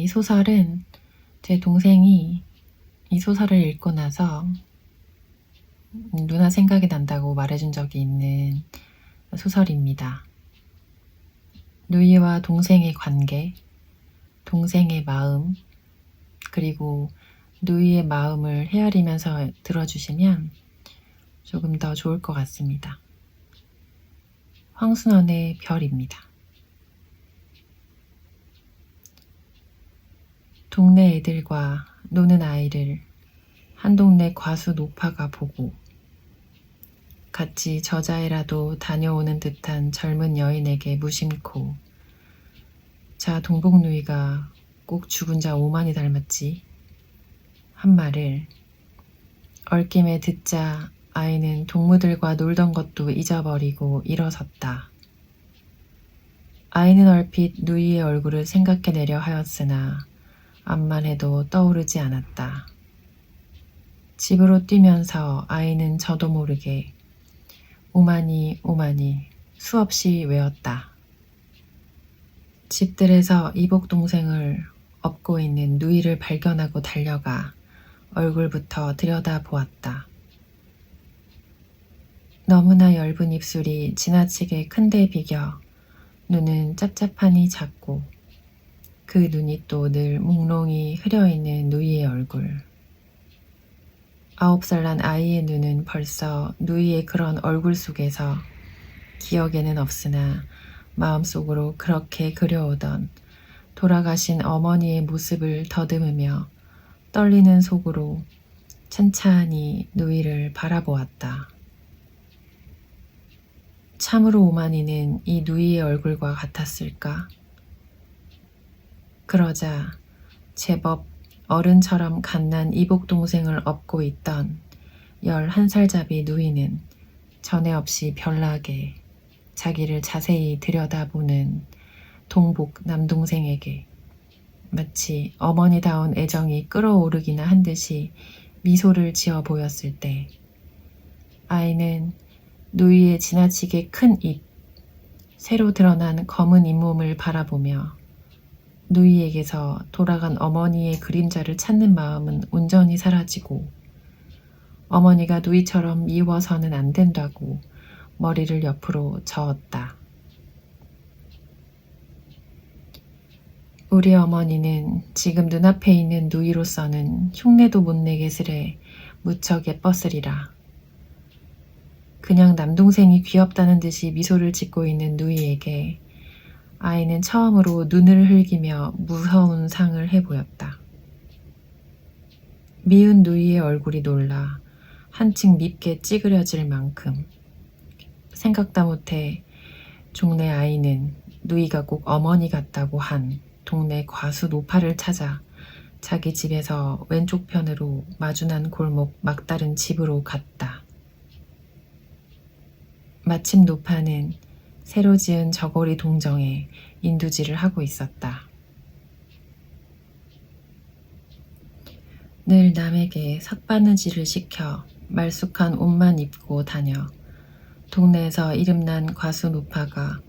이 소설은 제 동생이 이 소설을 읽고 나서 누나 생각이 난다고 말해준 적이 있는 소설입니다. 누이와 동생의 관계, 동생의 마음, 그리고 누이의 마음을 헤아리면서 들어주시면 조금 더 좋을 것 같습니다. 황순원의 별입니다. 동네 애들과 노는 아이를 한 동네 과수 노파가 보고 같이 저자애라도 다녀오는 듯한 젊은 여인에게 무심코 자 동복누이가 꼭 죽은 자 오만이 닮았지 한 말을 얽김에 듣자 아이는 동무들과 놀던 것도 잊어버리고 일어섰다. 아이는 얼핏 누이의 얼굴을 생각해내려 하였으나 암만 해도 떠오르지 않았다. 집으로 뛰면서 아이는 저도 모르게 오마니 오마니 수없이 외웠다. 집들에서 이복 동생을 업고 있는 누이를 발견하고 달려가 얼굴부터 들여다보았다. 너무나 엷은 입술이 지나치게 큰데 비겨 눈은 짭짭하니 작고 그 눈이 또 늘 몽롱히 흐려있는 누이의 얼굴. 9살 난 아이의 눈은 벌써 누이의 그런 얼굴 속에서 기억에는 없으나 마음속으로 그렇게 그려오던 돌아가신 어머니의 모습을 더듬으며 떨리는 속으로 찬찬히 누이를 바라보았다. 참으로 오만이는 이 누이의 얼굴과 같았을까? 그러자 제법 어른처럼 갓난 이복 동생을 업고 있던 11살잡이 누이는 전에 없이 별나게 자기를 자세히 들여다보는 동복 남동생에게 마치 어머니다운 애정이 끓어오르기나 한 듯이 미소를 지어 보였을 때 아이는 누이의 지나치게 큰 입, 새로 드러난 검은 잇몸을 바라보며 누이에게서 돌아간 어머니의 그림자를 찾는 마음은 온전히 사라지고 어머니가 누이처럼 미워서는 안 된다고 머리를 옆으로 저었다. 우리 어머니는 지금 눈앞에 있는 누이로서는 흉내도 못 내겠으래 무척 예뻤으리라. 그냥 남동생이 귀엽다는 듯이 미소를 짓고 있는 누이에게 아이는 처음으로 눈을 흘기며 무서운 상을 해보였다. 미운 누이의 얼굴이 놀라 한층 밉게 찌그려질 만큼 생각다 못해 종래 아이는 누이가 꼭 어머니 같다고 한 동네 과수 노파를 찾아 자기 집에서 왼쪽 편으로 마주난 골목 막다른 집으로 갔다. 마침 노파는 새로 지은 저고리 동정에 인두질을 하고 있었다. 늘 남에게 삭바느질을 시켜 말쑥한 옷만 입고 다녀 동네에서 이름난 과수 노파가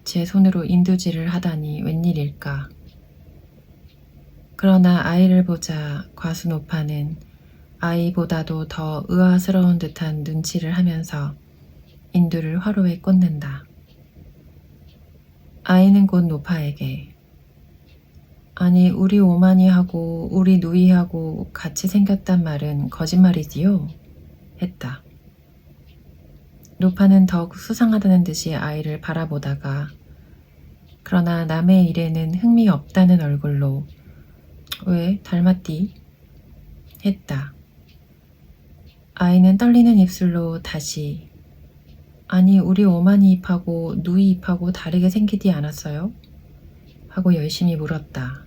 제 손으로 인두질을 하다니 웬일일까. 그러나 아이를 보자 과수 노파는 아이보다도 더 의아스러운 듯한 눈치를 하면서 인두를 화로에 꽂는다. 아이는 곧 노파에게 아니 우리 오마니하고 우리 누이하고 같이 생겼단 말은 거짓말이지요? 했다. 노파는 더욱 수상하다는 듯이 아이를 바라보다가 그러나 남의 일에는 흥미 없다는 얼굴로 왜 닮았디? 했다. 아이는 떨리는 입술로 다시 아니 우리 오마니 잎하고 누이 잎하고 다르게 생기지 않았어요? 하고 열심히 물었다.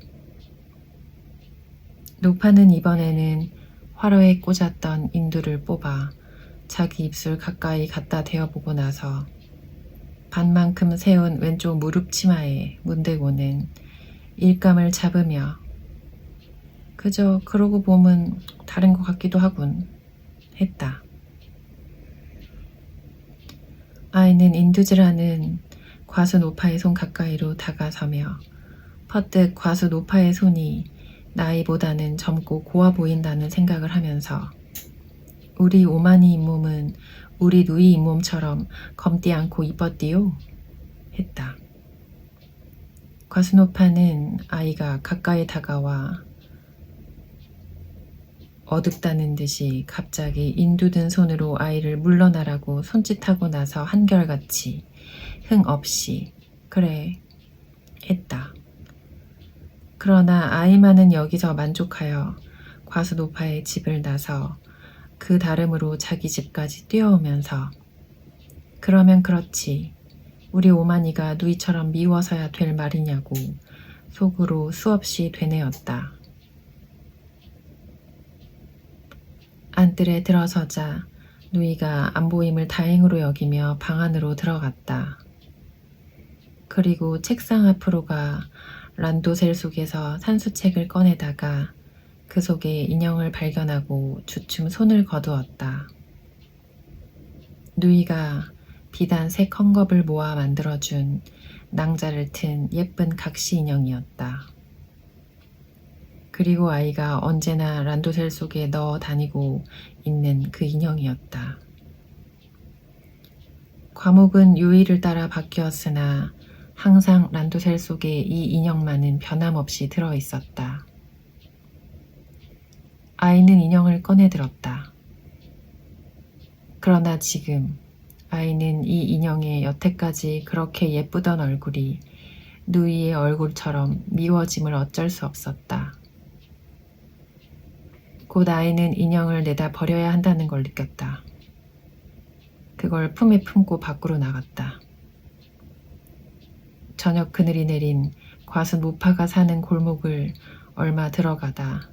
노파는 이번에는 화로에 꽂았던 인두를 뽑아 자기 입술 가까이 갖다 대어보고 나서 반만큼 세운 왼쪽 무릎 치마에 문대고는 일감을 잡으며 그저 그러고 보면 다른 것 같기도 하군 했다. 아이는 인두질하는 과수 노파의 손 가까이로 다가서며 퍼뜩 과수 노파의 손이 나이보다는 젊고 고와 보인다는 생각을 하면서 우리 오마니 잇몸은 우리 누이 잇몸처럼 검디 않고 이뻤디요? 했다. 과수노파는 아이가 가까이 다가와 어둡다는 듯이 갑자기 인두든 손으로 아이를 물러나라고 손짓하고 나서 한결같이 흥 없이 그래 했다. 그러나 아이만은 여기서 만족하여 과수노파의 집을 나서 그 다름으로 자기 집까지 뛰어오면서 그러면 그렇지 우리 오마니가 누이처럼 미워서야 될 말이냐고 속으로 수없이 되뇌었다. 안뜰에 들어서자 누이가 안 보임을 다행으로 여기며 방 안으로 들어갔다. 그리고 책상 앞으로 가 란도셀 속에서 산수책을 꺼내다가 그 속에 인형을 발견하고 주춤 손을 거두었다. 누이가 비단 새 헝겊을 모아 만들어준 낭자를 튼 예쁜 각시 인형이었다. 그리고 아이가 언제나 란도셀 속에 넣어 다니고 있는 그 인형이었다. 과목은 요일을 따라 바뀌었으나 항상 란도셀 속에 이 인형만은 변함없이 들어있었다. 아이는 인형을 꺼내들었다. 그러나 지금 아이는 이 인형의 여태까지 그렇게 예쁘던 얼굴이 누이의 얼굴처럼 미워짐을 어쩔 수 없었다. 곧 아이는 인형을 내다 버려야 한다는 걸 느꼈다. 그걸 품에 품고 밖으로 나갔다. 저녁 그늘이 내린 과수 노파가 사는 골목을 얼마 들어가다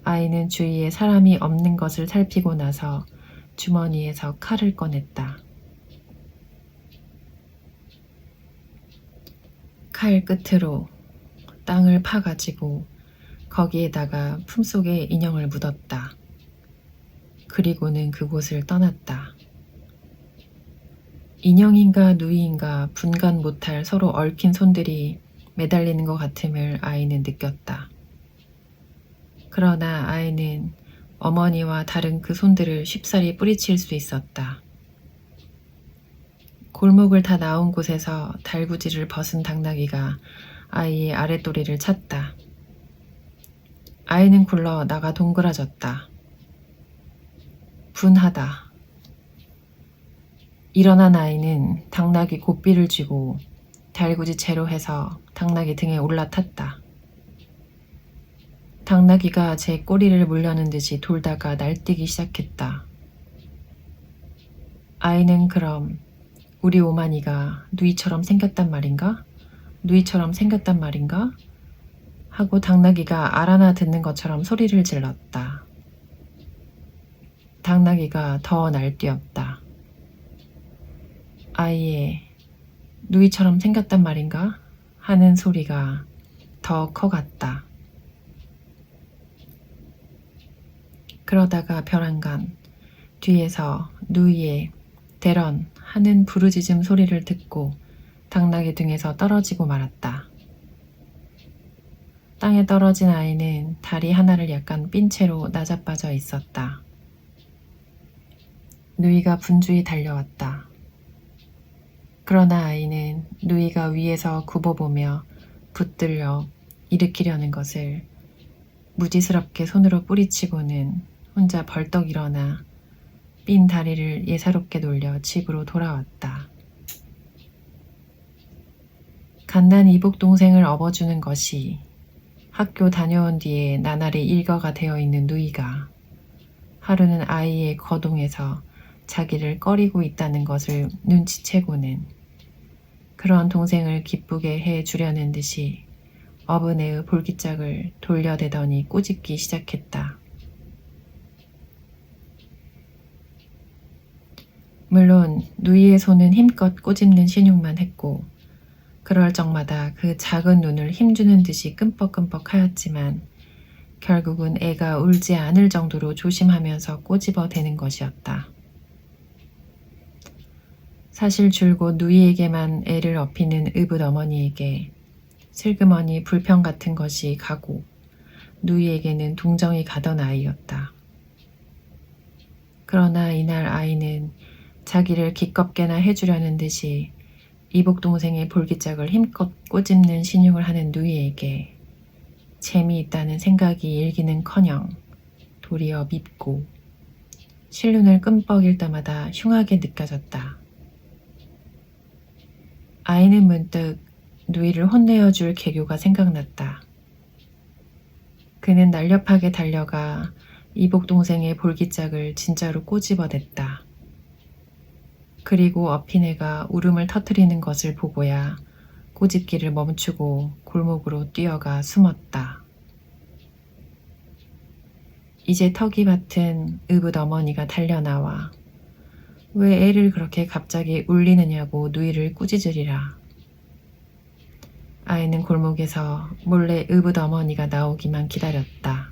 아이는 주위에 사람이 없는 것을 살피고 나서 주머니에서 칼을 꺼냈다. 칼 끝으로 땅을 파가지고 거기에다가 품속에 인형을 묻었다. 그리고는 그곳을 떠났다. 인형인가 누이인가 분간 못할 서로 얽힌 손들이 매달리는 것 같음을 아이는 느꼈다. 그러나 아이는 어머니와 다른 그 손들을 쉽사리 뿌리칠 수 있었다. 골목을 다 나온 곳에서 달구지를 벗은 당나귀가 아이의 아랫도리를 찼다. 아이는 굴러 나가 동그라졌다. 분하다. 일어난 아이는 당나귀 고삐를 쥐고 달구지 채로 해서 당나귀 등에 올라탔다. 당나귀가 제 꼬리를 물려는 듯이 돌다가 날뛰기 시작했다. 아이는 그럼 우리 오마니가 누이처럼 생겼단 말인가? 누이처럼 생겼단 말인가? 하고 당나귀가 알아나 듣는 것처럼 소리를 질렀다. 당나귀가 더 날뛰었다. 아이의 누이처럼 생겼단 말인가? 하는 소리가 더 커갔다. 그러다가 벼랑간 뒤에서 누이의 대런 하는 부르짖음 소리를 듣고 당나귀 등에서 떨어지고 말았다. 땅에 떨어진 아이는 다리 하나를 약간 삔 채로 나자빠져 있었다. 누이가 분주히 달려왔다. 그러나 아이는 누이가 위에서 굽어보며 붙들려 일으키려는 것을 무지스럽게 손으로 뿌리치고는 혼자 벌떡 일어나 삔 다리를 예사롭게 놀려 집으로 돌아왔다. 갓난 이복 동생을 업어주는 것이 학교 다녀온 뒤에 나날이 일과가 되어 있는 누이가 하루는 아이의 거동에서 자기를 꺼리고 있다는 것을 눈치채고는 그런 동생을 기쁘게 해주려는 듯이 어부네의 볼기짝을 돌려대더니 꼬집기 시작했다. 물론 누이의 손은 힘껏 꼬집는 신용만 했고 그럴 적마다 그 작은 눈을 힘주는 듯이 끔뻑끔뻑 하였지만 결국은 애가 울지 않을 정도로 조심하면서 꼬집어대는 것이었다. 사실 줄곧 누이에게만 애를 업히는 의붓 어머니에게 슬그머니 불평 같은 것이 가고 누이에게는 동정이 가던 아이였다. 그러나 이날 아이는 자기를 기껍게나 해주려는 듯이 이복 동생의 볼기짝을 힘껏 꼬집는 신용을 하는 누이에게 재미있다는 생각이 일기는커녕 도리어 밉고 실눈을 끔뻑 일 때마다 흉하게 느껴졌다. 아이는 문득 누이를 혼내어 줄 개교가 생각났다. 그는 날렵하게 달려가 이복 동생의 볼기짝을 진짜로 꼬집어댔다. 그리고 어핀 애가 울음을 터뜨리는 것을 보고야 꼬집기를 멈추고 골목으로 뛰어가 숨었다. 이제 턱이 받은 의붓 어머니가 달려나와 왜 애를 그렇게 갑자기 울리느냐고 누이를 꾸짖으리라. 아이는 골목에서 몰래 의붓 어머니가 나오기만 기다렸다.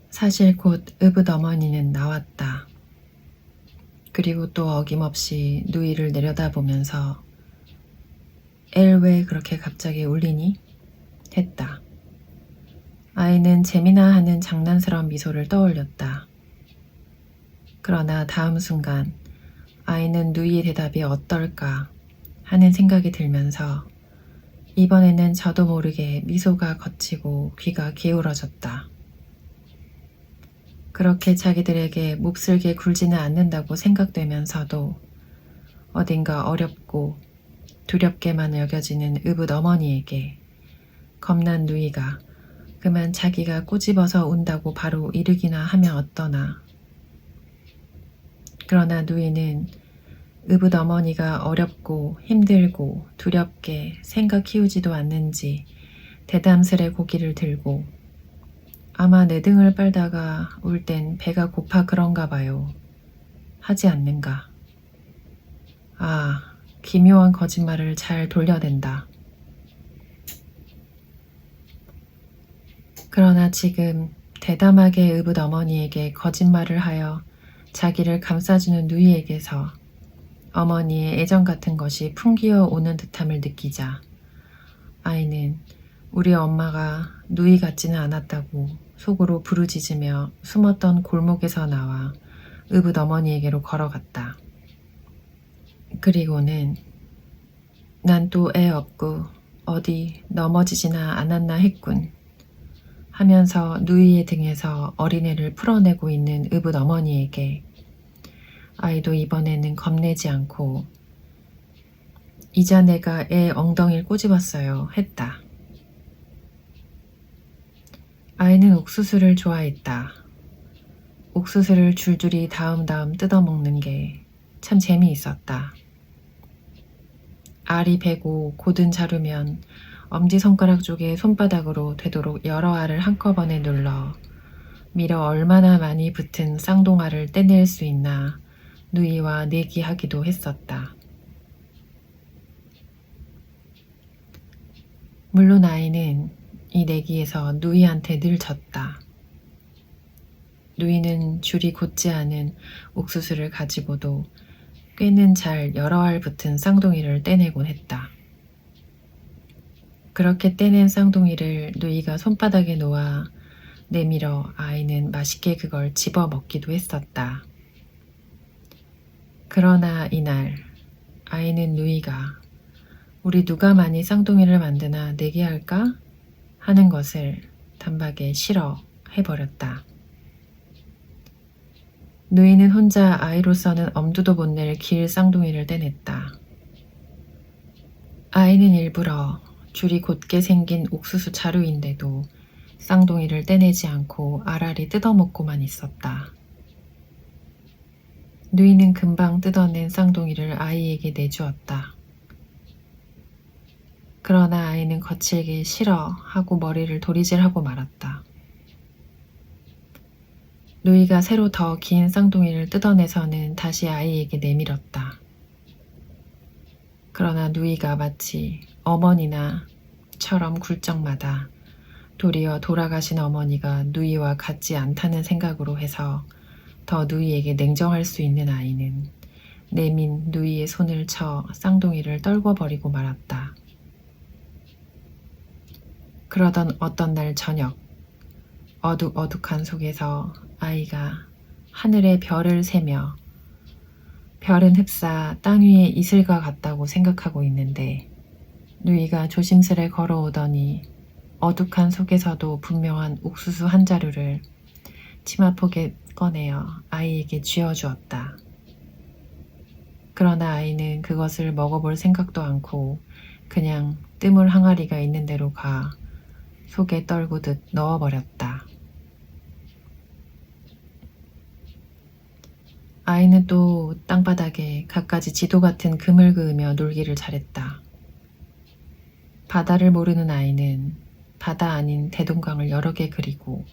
사실 곧 의붓 어머니는 나왔다. 그리고 또 어김없이 누이를 내려다보면서 엘 왜 그렇게 갑자기 울리니? 했다. 아이는 재미나 하는 장난스러운 미소를 떠올렸다. 그러나 다음 순간 아이는 누이의 대답이 어떨까 하는 생각이 들면서 이번에는 저도 모르게 미소가 걷히고 귀가 기울어졌다. 그렇게 자기들에게 몹쓸게 굴지는 않는다고 생각되면서도 어딘가 어렵고 두렵게만 여겨지는 의붓 어머니에게 겁난 누이가 그만 자기가 꼬집어서 운다고 바로 이르기나 하면 어떠나. 그러나 누이는 의붓 어머니가 어렵고 힘들고 두렵게 생각 키우지도 않는지 대담스레 고기를 들고 아마 내 등을 빨다가 울 땐 배가 고파 그런가 봐요. 하지 않는가. 아, 기묘한 거짓말을 잘 돌려댄다. 그러나 지금 대담하게 의붓 어머니에게 거짓말을 하여 자기를 감싸주는 누이에게서 어머니의 애정 같은 것이 풍기어 오는 듯함을 느끼자 아이는 우리 엄마가 누이 같지는 않았다고 속으로 부르짖으며 숨었던 골목에서 나와 의붓 어머니에게로 걸어갔다. 그리고는 난 또 애 없고 어디 넘어지지나 않았나 했군 하면서 누이의 등에서 어린애를 풀어내고 있는 의붓 어머니에게 아이도 이번에는 겁내지 않고 이자 내가 애 엉덩이를 꼬집었어요 했다. 아이는 옥수수를 좋아했다. 옥수수를 줄줄이 다음 뜯어먹는 게 참 재미있었다. 알이 배고 고든 자루면 엄지손가락 쪽에 손바닥으로 되도록 여러 알을 한꺼번에 눌러 밀어 얼마나 많이 붙은 쌍동알을 떼낼 수 있나 누이와 내기하기도 했었다. 물론 아이는 이 내기에서 누이한테 늘 졌다. 누이는 줄이 곧지 않은 옥수수를 가지고도 꽤는 잘 여러 알 붙은 쌍둥이를 떼내곤 했다. 그렇게 떼낸 쌍둥이를 누이가 손바닥에 놓아 내밀어 아이는 맛있게 그걸 집어 먹기도 했었다. 그러나 이날 아이는 누이가 우리 누가 많이 쌍둥이를 만드나 내기할까? 하는 것을 단박에 싫어해버렸다. 누이는 혼자 아이로서는 엄두도 못 낼 길 쌍둥이를 떼냈다. 아이는 일부러 줄이 곧게 생긴 옥수수 자루인데도 쌍둥이를 떼내지 않고 알알이 뜯어먹고만 있었다. 누이는 금방 뜯어낸 쌍둥이를 아이에게 내주었다. 그러나 아이는 거칠게 싫어하고 머리를 도리질하고 말았다. 누이가 새로 더 긴 쌍둥이를 뜯어내서는 다시 아이에게 내밀었다. 그러나 누이가 마치 어머니나처럼 굴적마다 도리어 돌아가신 어머니가 누이와 같지 않다는 생각으로 해서 더 누이에게 냉정할 수 있는 아이는 내민 누이의 손을 쳐 쌍둥이를 떨궈버리고 말았다. 그러던 어떤 날 저녁, 어둑어둑한 속에서 아이가 하늘의 별을 세며 별은 흡사 땅 위의 이슬과 같다고 생각하고 있는데 누이가 조심스레 걸어오더니 어둑한 속에서도 분명한 옥수수 한 자루를 치마폭에 꺼내어 아이에게 쥐어주었다. 그러나 아이는 그것을 먹어볼 생각도 않고 그냥 뜨물 항아리가 있는 데로 가 속에 떨구듯 넣어버렸다. 아이는 또 땅바닥에 갖가지 지도 같은 금을 그으며 놀기를 잘했다. 바다를 모르는 아이는 바다 아닌 대동강을 여러 개 그리고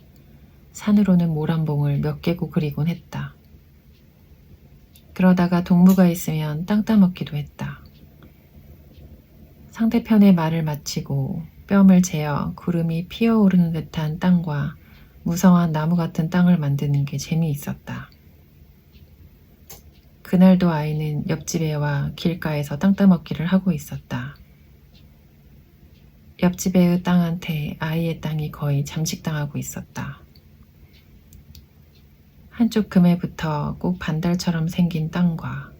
산으로는 모란봉을 몇 개고 그리곤 했다. 그러다가 동무가 있으면 땅 따먹기도 했다. 상대편의 말을 마치고 뼘을 재어 구름이 피어오르는 듯한 땅과 무성한 나무 같은 땅을 만드는 게 재미있었다. 그날도 아이는 옆집 애와 길가에서 땅 따먹기를 하고 있었다. 옆집 애의 땅한테 아이의 땅이 거의 잠식당하고 있었다. 한쪽 금에 붙어 꼭 반달처럼 생긴 땅과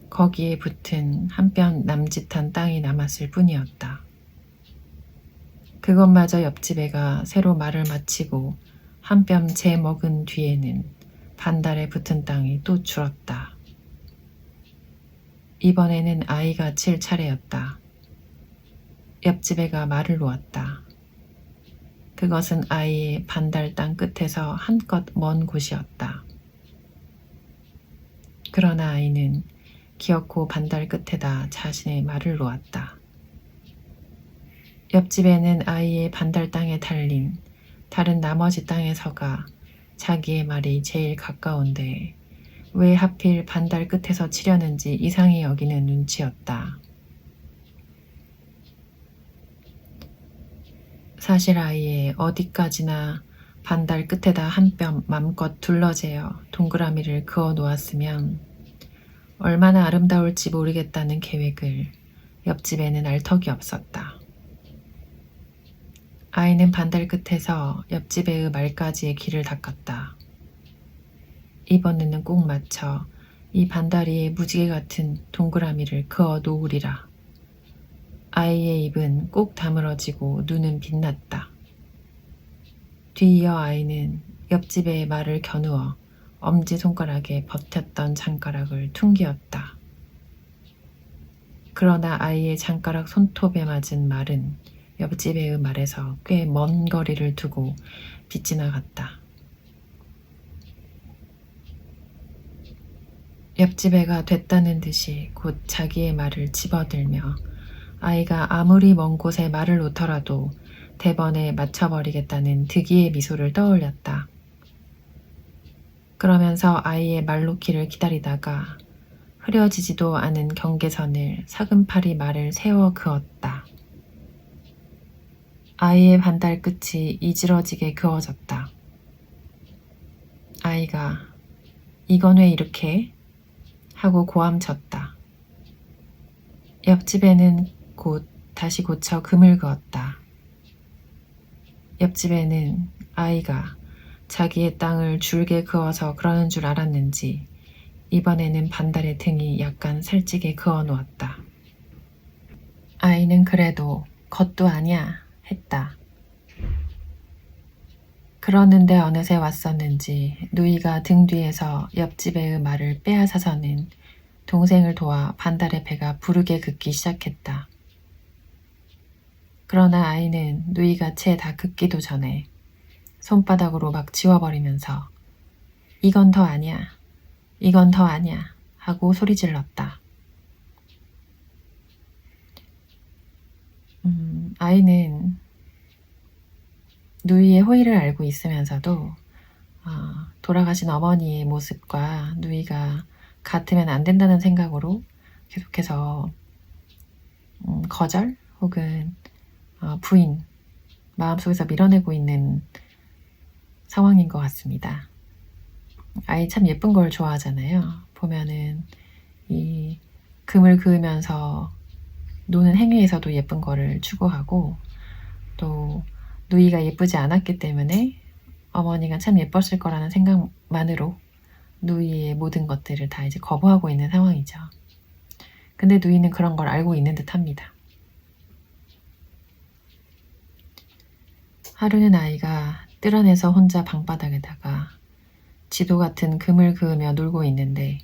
거기에 붙은 한 뼘 남짓한 땅이 남았을 뿐이었다. 그것마저 옆집 애가 새로 말을 마치고 한 뼘 재 먹은 뒤에는 반달에 붙은 땅이 또 줄었다. 이번에는 아이가 칠 차례였다. 옆집 애가 말을 놓았다. 그것은 아이의 반달 땅 끝에서 한껏 먼 곳이었다. 그러나 아이는 기어코 반달 끝에다 자신의 말을 놓았다. 옆집에는 아이의 반달 땅에 달린 다른 나머지 땅에서가 자기의 말이 제일 가까운데 왜 하필 반달 끝에서 치려는지 이상히 여기는 눈치였다. 사실 아이의 어디까지나 반달 끝에다 한 뼘 맘껏 둘러재어 동그라미를 그어 놓았으면 얼마나 아름다울지 모르겠다는 계획을 옆집에는 알 턱이 없었다. 아이는 반달 끝에서 옆집의 말까지의 길을 닦았다. 이번에는 꼭 맞춰 이 반다리에 무지개 같은 동그라미를 그어 놓으리라. 아이의 입은 꼭 다물어지고 눈은 빛났다. 뒤이어 아이는 옆집의 말을 겨누어 엄지손가락에 버텼던 장가락을 퉁기었다. 그러나 아이의 장가락 손톱에 맞은 말은 옆집의 말에서 꽤 먼 거리를 두고 빗지나갔다. 옆집 애가 됐다는 듯이 곧 자기의 말을 집어들며 아이가 아무리 먼 곳에 말을 놓더라도 대번에 맞춰버리겠다는 득이의 미소를 떠올렸다. 그러면서 아이의 말 놓기를 기다리다가 흐려지지도 않은 경계선을 사금팔이 말을 세워 그었다. 아이의 반달 끝이 이지러지게 그어졌다. 아이가 이건 왜 이렇게? 하고 고함쳤다. 옆집에는 곧 다시 고쳐 금을 그었다. 옆집에는 아이가 자기의 땅을 줄게 그어서 그러는 줄 알았는지 이번에는 반달의 등이 약간 살찌게 그어 놓았다. 아이는 그래도 겉도 아냐 했다. 그러는데 어느새 왔었는지 누이가 등 뒤에서 옆집의 말을 빼앗아서는 동생을 도와 반달의 배가 부르게 긋기 시작했다. 그러나 아이는 누이가 채 다 긋기도 전에 손바닥으로 막 지워버리면서 이건 더 아니야, 이건 더 아니야 하고 소리질렀다. 아이는 누이의 호의를 알고 있으면서도 돌아가신 어머니의 모습과 누이가 같으면 안 된다는 생각으로 계속해서 거절 혹은 부인 마음속에서 밀어내고 있는 상황인 것 같습니다. 아이 참 예쁜 걸 좋아하잖아요. 보면은 이 금을 그으면서 노는 행위에서도 예쁜 거를 추구하고, 또 누이가 예쁘지 않았기 때문에 어머니가 참 예뻤을 거라는 생각만으로 누이의 모든 것들을 다 이제 거부하고 있는 상황이죠. 근데 누이는 그런 걸 알고 있는 듯 합니다. 하루는 아이가 뜰어내서 혼자 방바닥에다가 지도 같은 금을 그으며 놀고 있는데,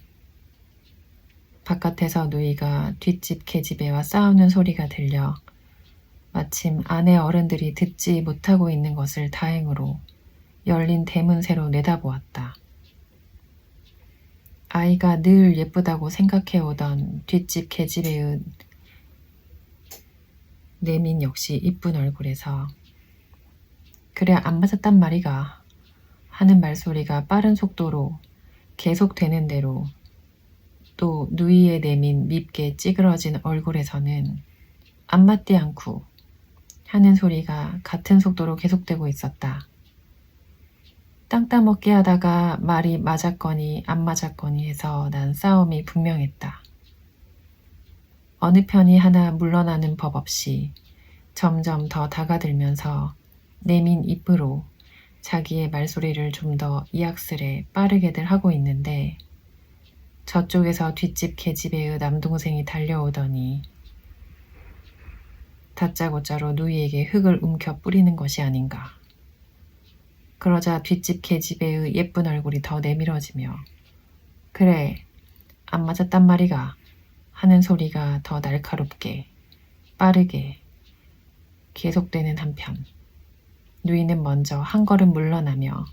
바깥에서 누이가 뒷집 계집애와 싸우는 소리가 들려 마침 아내 어른들이 듣지 못하고 있는 것을 다행으로 열린 대문새로 내다보았다. 아이가 늘 예쁘다고 생각해오던 뒷집 계집애의 내민 역시 이쁜 얼굴에서 "그래, 안 맞았단 말이가" 하는 말소리가 빠른 속도로 계속되는 대로, 또 누이의 내민 밉게 찌그러진 얼굴에서는 "안 맞디 않구" 하는 소리가 같은 속도로 계속되고 있었다. 땅 따먹기 하다가 말이 맞았거니 안 맞았거니 해서 난 싸움이 분명했다. 어느 편이 하나 물러나는 법 없이 점점 더 다가들면서 내민 입으로 자기의 말소리를 좀 더 이악스레 빠르게들 하고 있는데, 저쪽에서 뒷집 계집애의 남동생이 달려오더니 다짜고짜로 누이에게 흙을 움켜 뿌리는 것이 아닌가. 그러자 뒷집 계집애의 예쁜 얼굴이 더 내밀어지며 "그래, 안 맞았단 말이가" 하는 소리가 더 날카롭게 빠르게 계속되는 한편, 누이는 먼저 한 걸음 물러나며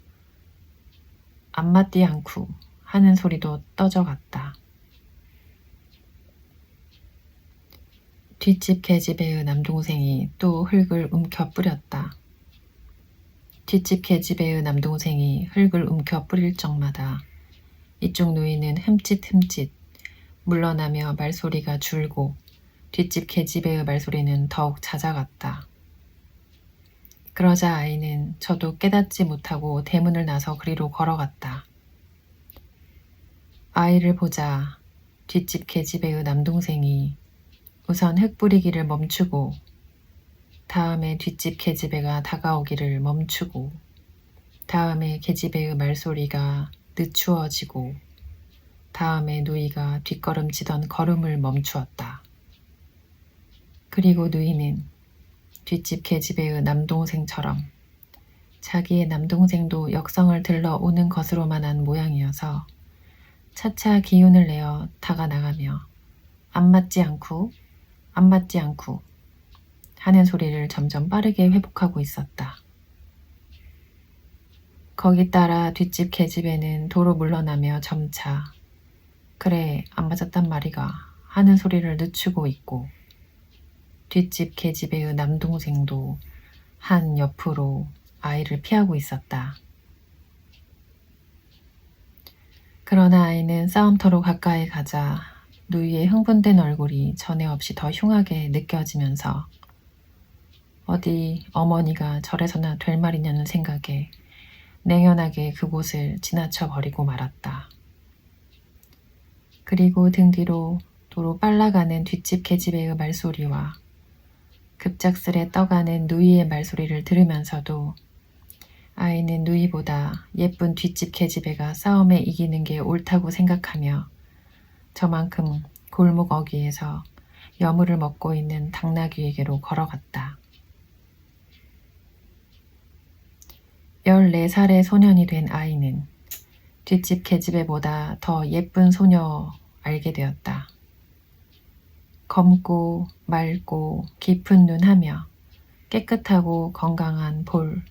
"안 맞디 않구" 하는 소리도 떠져갔다. 뒷집 계집애의 남동생이 또 흙을 움켜 뿌렸다. 뒷집 계집애의 남동생이 흙을 움켜 뿌릴 적마다 이쪽 누이는 흠칫흠칫 물러나며 말소리가 줄고, 뒷집 계집애의 말소리는 더욱 잦아갔다. 그러자 아이는 저도 깨닫지 못하고 대문을 나서 그리로 걸어갔다. 아이를 보자 뒷집 계집애의 남동생이 우선 흙 뿌리기를 멈추고, 다음에 뒷집 계집애가 다가오기를 멈추고, 다음에 계집애의 말소리가 늦추어지고, 다음에 누이가 뒷걸음치던 걸음을 멈추었다. 그리고 누이는 뒷집 계집애의 남동생처럼 자기의 남동생도 역성을 들러오는 것으로만 한 모양이어서 차차 기운을 내어 다가나가며 "안 맞지 않구, 안 맞지 않구" 하는 소리를 점점 빠르게 회복하고 있었다. 거기 따라 뒷집 계집애는 도로 물러나며 점차 "그래, 안 맞았단 말이가" 하는 소리를 늦추고 있고, 뒷집 계집애의 남동생도 한 옆으로 아이를 피하고 있었다. 그러나 아이는 싸움터로 가까이 가자 누이의 흥분된 얼굴이 전에 없이 더 흉하게 느껴지면서 어디 어머니가 저래서나 될 말이냐는 생각에 냉연하게 그곳을 지나쳐 버리고 말았다. 그리고 등 뒤로 도로 빨라가는 뒷집 계집애의 말소리와 급작스레 떠가는 누이의 말소리를 들으면서도 아이는 누이보다 예쁜 뒷집 계집애가 싸움에 이기는 게 옳다고 생각하며 저만큼 골목 어귀에서 여물을 먹고 있는 당나귀에게로 걸어갔다. 14살의 소년이 된 아이는 뒷집 계집애보다 더 예쁜 소녀 알게 되었다. 검고 맑고 깊은 눈하며 깨끗하고 건강한 볼,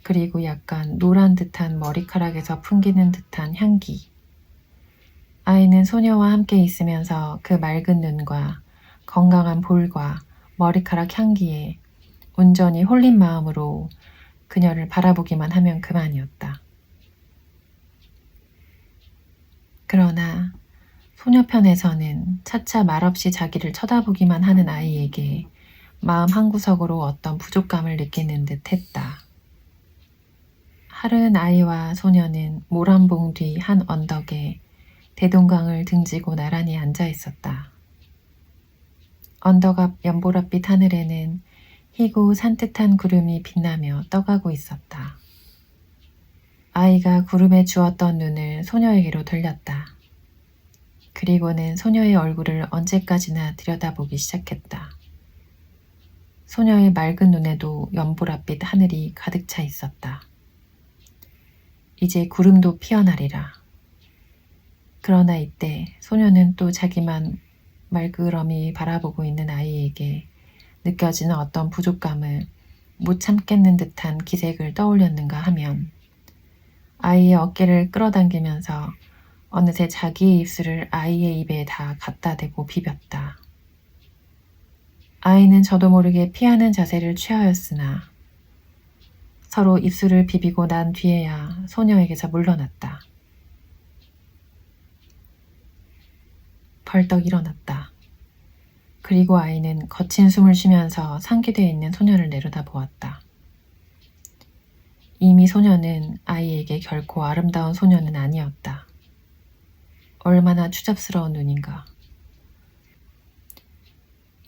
그리고 약간 노란 듯한 머리카락에서 풍기는 듯한 향기. 아이는 소녀와 함께 있으면서 그 맑은 눈과 건강한 볼과 머리카락 향기에 온전히 홀린 마음으로 그녀를 바라보기만 하면 그만이었다. 그러나 소녀편에서는 차차 말없이 자기를 쳐다보기만 하는 아이에게 마음 한구석으로 어떤 부족감을 느끼는 듯 했다. 하루는 아이와 소녀는 모란봉 뒤 한 언덕에 대동강을 등지고 나란히 앉아 있었다. 언덕 앞 연보랏빛 하늘에는 희고 산뜻한 구름이 빛나며 떠가고 있었다. 아이가 구름에 주었던 눈을 소녀에게로 돌렸다. 그리고는 소녀의 얼굴을 언제까지나 들여다보기 시작했다. 소녀의 맑은 눈에도 연보랏빛 하늘이 가득 차 있었다. 이제 구름도 피어나리라. 그러나 이때 소녀는 또 자기만 말그러미 바라보고 있는 아이에게 느껴지는 어떤 부족감을 못 참겠는 듯한 기색을 떠올렸는가 하면 아이의 어깨를 끌어당기면서 어느새 자기의 입술을 아이의 입에 다 갖다 대고 비볐다. 아이는 저도 모르게 피하는 자세를 취하였으나 서로 입술을 비비고 난 뒤에야 소녀에게서 물러났다. 벌떡 일어났다. 그리고 아이는 거친 숨을 쉬면서 상기되어 있는 소녀를 내려다보았다. 이미 소녀는 아이에게 결코 아름다운 소녀는 아니었다. 얼마나 추잡스러운 눈인가.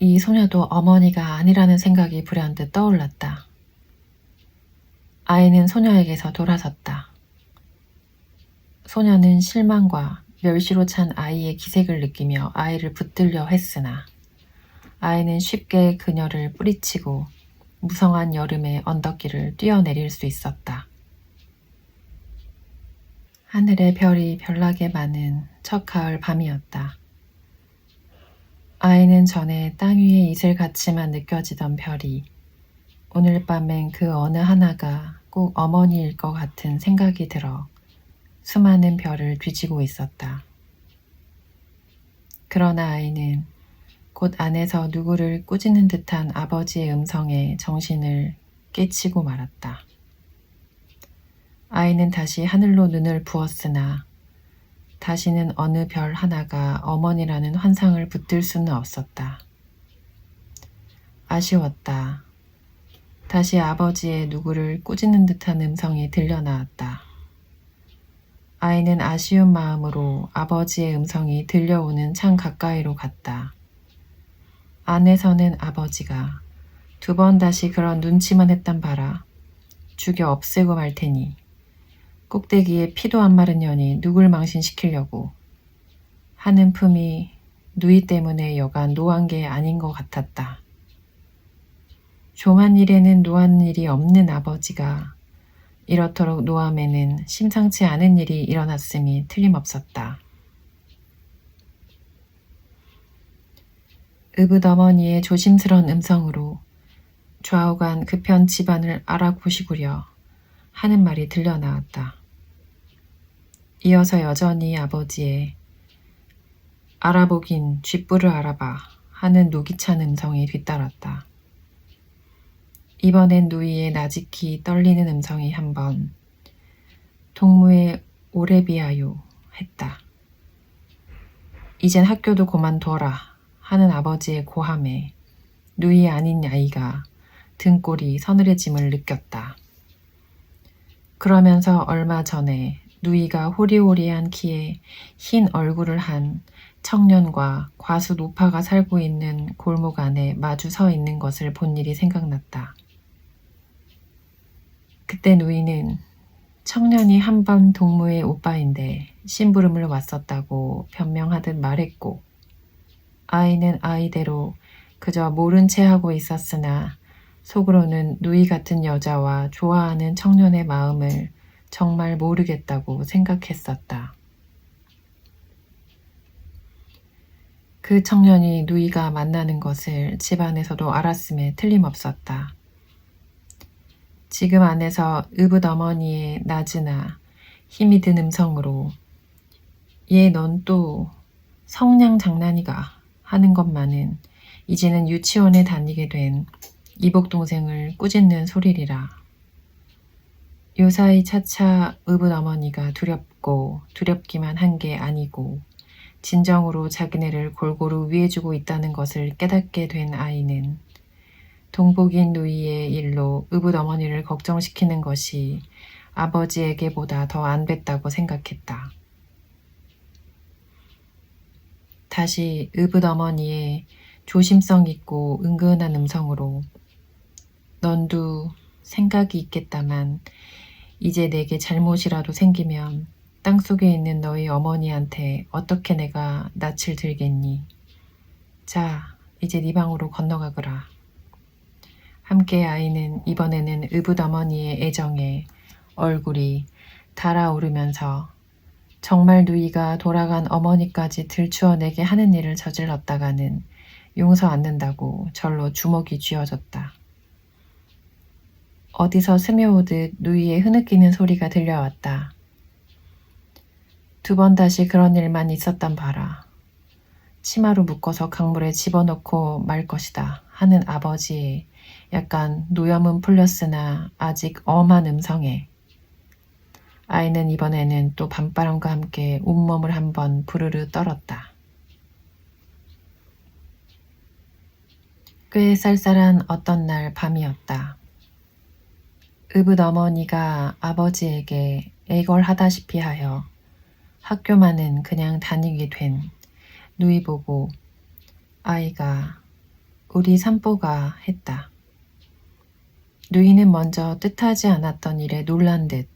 이 소녀도 어머니가 아니라는 생각이 불현듯 떠올랐다. 아이는 소녀에게서 돌아섰다. 소녀는 실망과 멸시로 찬 아이의 기색을 느끼며 아이를 붙들려 했으나 아이는 쉽게 그녀를 뿌리치고 무성한 여름의 언덕길을 뛰어내릴 수 있었다. 하늘에 별이 별나게 많은 첫 가을 밤이었다. 아이는 전에 땅 위에 이슬같이만 느껴지던 별이 오늘 밤엔 그 어느 하나가 꼭 어머니일 것 같은 생각이 들어 수많은 별을 뒤지고 있었다. 그러나 아이는 곧 안에서 누구를 꾸짖는 듯한 아버지의 음성에 정신을 깨치고 말았다. 아이는 다시 하늘로 눈을 부었으나 다시는 어느 별 하나가 어머니라는 환상을 붙들 수는 없었다. 아쉬웠다. 다시 아버지의 누구를 꾸짖는 듯한 음성이 들려 나왔다. 아이는 아쉬운 마음으로 아버지의 음성이 들려오는 창 가까이로 갔다. 안에서는 아버지가 두 번 다시 그런 눈치만 했단 바라 죽여 없애고 말 테니 꼭대기에 피도 안 마른 년이 누굴 망신시키려고 하는 품이 누이 때문에 여간 노한 게 아닌 것 같았다. 좀한 일에는 노한 일이 없는 아버지가 이렇도록 노함에는 심상치 않은 일이 일어났음이 틀림없었다. 의붓어머니의 조심스러운 음성으로 좌우간 그편 집안을 알아보시구려 하는 말이 들려 나왔다. 이어서 여전히 아버지의 알아보긴 쥐뿔을 알아봐 하는 노기찬 음성이 뒤따랐다. 이번엔 누이의 나직히 떨리는 음성이 한번 동무에 오래 비하요 했다. 이젠 학교도 그만둬라 하는 아버지의 고함에 누이 아닌 아이가 등골이 서늘해짐을 느꼈다. 그러면서 얼마 전에 누이가 호리호리한 키에 흰 얼굴을 한 청년과 과수 노파가 살고 있는 골목 안에 마주 서 있는 것을 본 일이 생각났다. 그때 누이는 청년이 한 번 동무의 오빠인데 심부름을 왔었다고 변명하듯 말했고 아이는 아이대로 그저 모른 채 하고 있었으나 속으로는 누이 같은 여자와 좋아하는 청년의 마음을 정말 모르겠다고 생각했었다. 그 청년이 누이가 만나는 것을 집안에서도 알았음에 틀림없었다. 지금 안에서 의붓어머니의 낮으나 힘이 든 음성으로 얘 넌 또 성냥 장난이가 하는 것만은 이제는 유치원에 다니게 된 이복동생을 꾸짖는 소리리라. 요사이 차차 의붓어머니가 두렵고 두렵기만 한 게 아니고 진정으로 자기네를 골고루 위해주고 있다는 것을 깨닫게 된 아이는 동복인 누이의 일로 의붓어머니를 걱정시키는 것이 아버지에게보다 더 안 됐다고 생각했다. 다시 의붓어머니의 조심성 있고 은근한 음성으로 넌도 생각이 있겠다만 이제 내게 잘못이라도 생기면 땅속에 있는 너희 어머니한테 어떻게 내가 낯을 들겠니? 자, 이제 네 방으로 건너가거라. 함께 아이는 이번에는 의붓어머니의 애정에 얼굴이 달아오르면서 정말 누이가 돌아간 어머니까지 들추어내게 하는 일을 저질렀다가는 용서 않는다고 절로 주먹이 쥐어졌다. 어디서 스며오듯 누이의 흐느끼는 소리가 들려왔다. 2번 다시 그런 일만 있었단 봐라. 치마로 묶어서 강물에 집어넣고 말 것이다 하는 아버지의 약간 노염은 풀렸으나 아직 엄한 음성에 아이는 이번에는 또 밤바람과 함께 온몸을 한번 부르르 떨었다. 꽤 쌀쌀한 어떤 날 밤이었다. 의붓어머니가 아버지에게 애걸하다시피 하여 학교만은 그냥 다니게 된 누이 보고 아이가 우리 산보가 했다. 누이는 먼저 뜻하지 않았던 일에 놀란 듯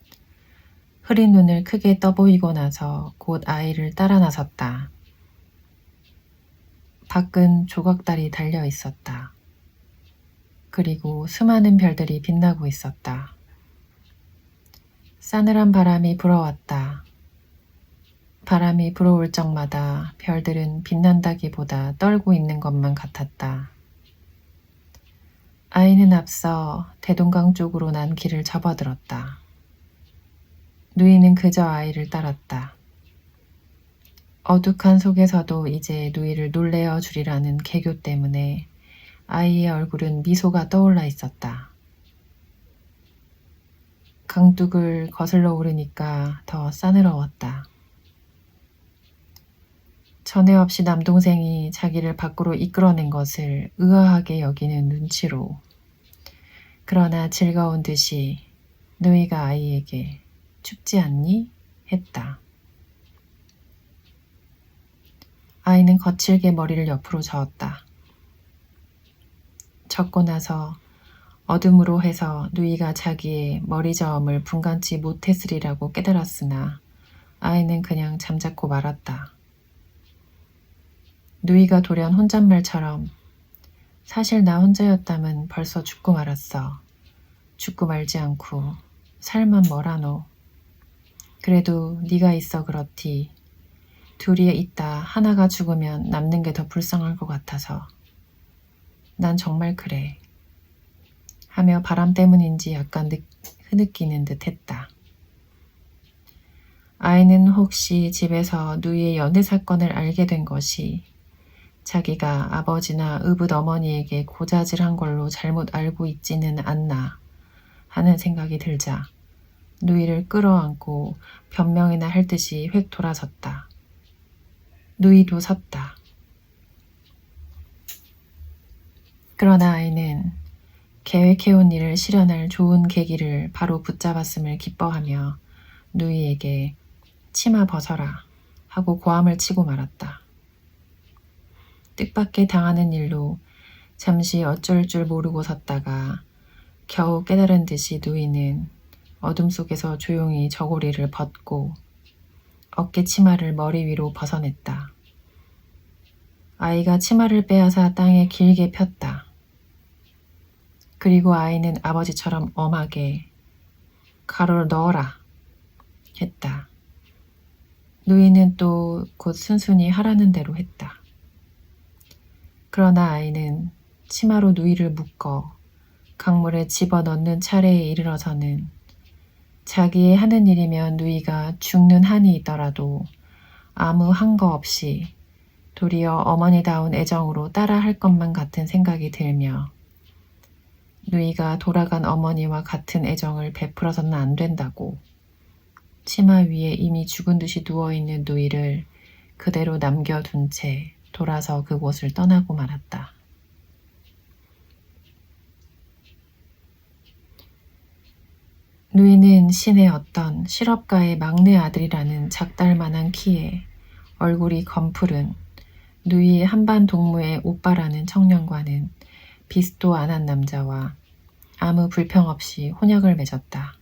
흐린 눈을 크게 떠보이고 나서 곧 아이를 따라 나섰다. 밖은 조각달이 달려 있었다. 그리고 수많은 별들이 빛나고 있었다. 싸늘한 바람이 불어왔다. 바람이 불어올 적마다 별들은 빛난다기보다 떨고 있는 것만 같았다. 아이는 앞서 대동강 쪽으로 난 길을 접어들었다. 누이는 그저 아이를 따랐다. 어둑한 속에서도 이제 누이를 놀래어 주리라는 계교 때문에 아이의 얼굴은 미소가 떠올라 있었다. 강둑을 거슬러 오르니까 더 싸늘어웠다. 전에 없이 남동생이 자기를 밖으로 이끌어낸 것을 의아하게 여기는 눈치로 그러나 즐거운 듯이 누이가 아이에게 춥지 않니? 했다. 아이는 거칠게 머리를 옆으로 저었다. 젖고 나서 어둠으로 해서 누이가 자기의 머리저음을 분간치 못했으리라고 깨달았으나 아이는 그냥 잠자코 말았다. 누이가 돌연 혼잣말처럼 사실 나 혼자였다면 벌써 죽고 말았어. 죽고 말지 않고 살만 뭐라노. 그래도 네가 있어 그렇디. 둘이 있다 하나가 죽으면 남는 게 더 불쌍할 것 같아서. 난 정말 그래. 하며 바람 때문인지 약간 흐느끼는 듯 했다. 아이는 혹시 집에서 누이의 연애 사건을 알게 된 것이 자기가 아버지나 의붓어머니에게 고자질한 걸로 잘못 알고 있지는 않나 하는 생각이 들자 누이를 끌어안고 변명이나 할 듯이 획 돌아섰다. 누이도 섰다. 그러나 아이는 계획해온 일을 실현할 좋은 계기를 바로 붙잡았음을 기뻐하며 누이에게 치마 벗어라 하고 고함을 치고 말았다. 뜻밖의 당하는 일로 잠시 어쩔 줄 모르고 섰다가 겨우 깨달은 듯이 누이는 어둠 속에서 조용히 저고리를 벗고 어깨 치마를 머리 위로 벗어냈다. 아이가 치마를 빼앗아 땅에 길게 폈다. 그리고 아이는 아버지처럼 엄하게 가로를 넣어라 했다. 누이는 또 곧 순순히 하라는 대로 했다. 그러나 아이는 치마로 누이를 묶어 강물에 집어넣는 차례에 이르러서는 자기의 하는 일이면 누이가 죽는 한이 있더라도 아무 한거 없이 도리어 어머니다운 애정으로 따라 할 것만 같은 생각이 들며 누이가 돌아간 어머니와 같은 애정을 베풀어서는 안 된다고 치마 위에 이미 죽은 듯이 누워있는 누이를 그대로 남겨둔 채 돌아서 그곳을 떠나고 말았다. 누이는 시내 어떤 실업가의 막내 아들이라는 작달만한 키에 얼굴이 검푸른 누이의 한반 동무의 오빠라는 청년과는 비슷도 안 한 남자와 아무 불평 없이 혼역을 맺었다.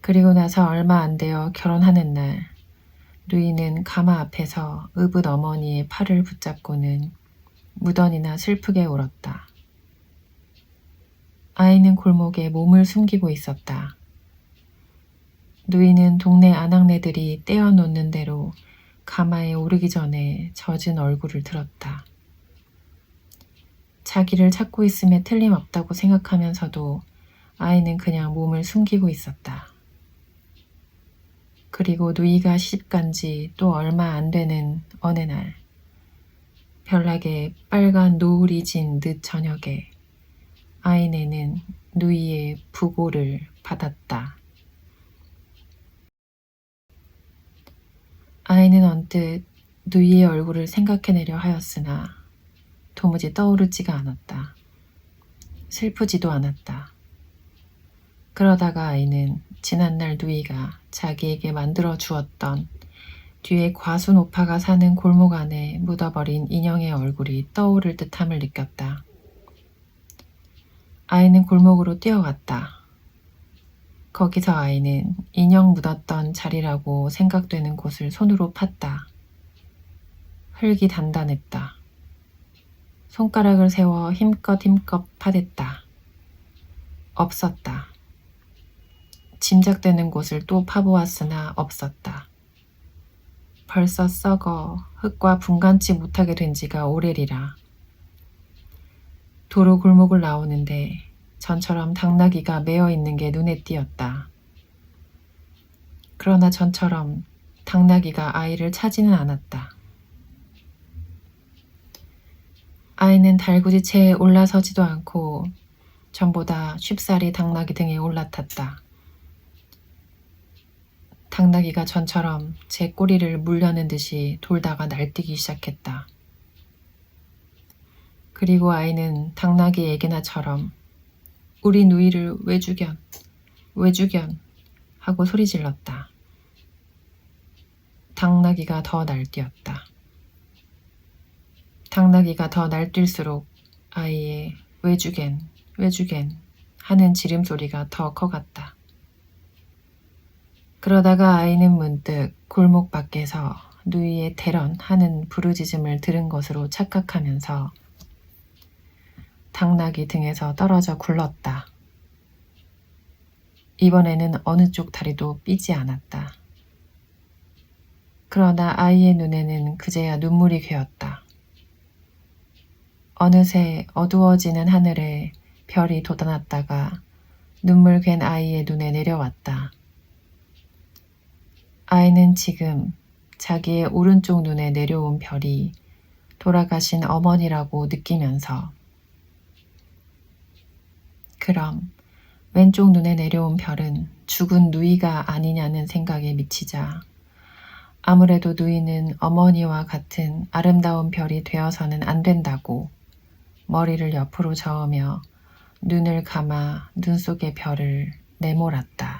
그리고 나서 얼마 안 되어 결혼하는 날, 누이는 가마 앞에서 의붓 어머니의 팔을 붙잡고는 무던히나 슬프게 울었다. 아이는 골목에 몸을 숨기고 있었다. 누이는 동네 아낙네들이 떼어놓는 대로 가마에 오르기 전에 젖은 얼굴을 들었다. 자기를 찾고 있음에 틀림없다고 생각하면서도 아이는 그냥 몸을 숨기고 있었다. 그리고 누이가 시집간 지 또 얼마 안 되는 어느 날, 별나게 빨간 노을이 진 늦 저녁에 아이네는 누이의 부고를 받았다. 아이는 언뜻 누이의 얼굴을 생각해내려 하였으나 도무지 떠오르지가 않았다. 슬프지도 않았다. 그러다가 아이는 지난날 누이가 자기에게 만들어 주었던 뒤에 과수노파가 사는 골목 안에 묻어버린 인형의 얼굴이 떠오를 듯함을 느꼈다. 아이는 골목으로 뛰어갔다. 거기서 아이는 인형 묻었던 자리라고 생각되는 곳을 손으로 팠다. 흙이 단단했다. 손가락을 세워 힘껏 파댔다. 없었다. 짐작되는 곳을 또 파보았으나 없었다. 벌써 썩어 흙과 분간치 못하게 된 지가 오래리라. 도로 골목을 나오는데 전처럼 당나귀가 매어 있는 게 눈에 띄었다. 그러나 전처럼 당나귀가 아이를 차지는 않았다. 아이는 달구지체에 올라서지도 않고 전보다 쉽사리 당나귀 등에 올라탔다. 당나귀가 전처럼 제 꼬리를 물려는 듯이 돌다가 날뛰기 시작했다. 그리고 아이는 당나귀에게나처럼 우리 누이를 왜 죽연 하고 소리질렀다. 당나귀가 더 날뛰었다. 당나귀가 더 날뛸수록 아이의 왜 죽엔 하는 지름소리가 더 커갔다. 그러다가 아이는 문득 골목 밖에서 누이의 대런 하는 부르짖음을 들은 것으로 착각하면서 당나귀 등에서 떨어져 굴렀다. 이번에는 어느 쪽 다리도 삐지 않았다. 그러나 아이의 눈에는 그제야 눈물이 괴었다. 어느새 어두워지는 하늘에 별이 돋아났다가 눈물 괜 아이의 눈에 내려왔다. 아이는 지금 자기의 오른쪽 눈에 내려온 별이 돌아가신 어머니라고 느끼면서 그럼 왼쪽 눈에 내려온 별은 죽은 누이가 아니냐는 생각에 미치자 아무래도 누이는 어머니와 같은 아름다운 별이 되어서는 안 된다고 머리를 옆으로 저으며 눈을 감아 눈 속의 별을 내몰았다.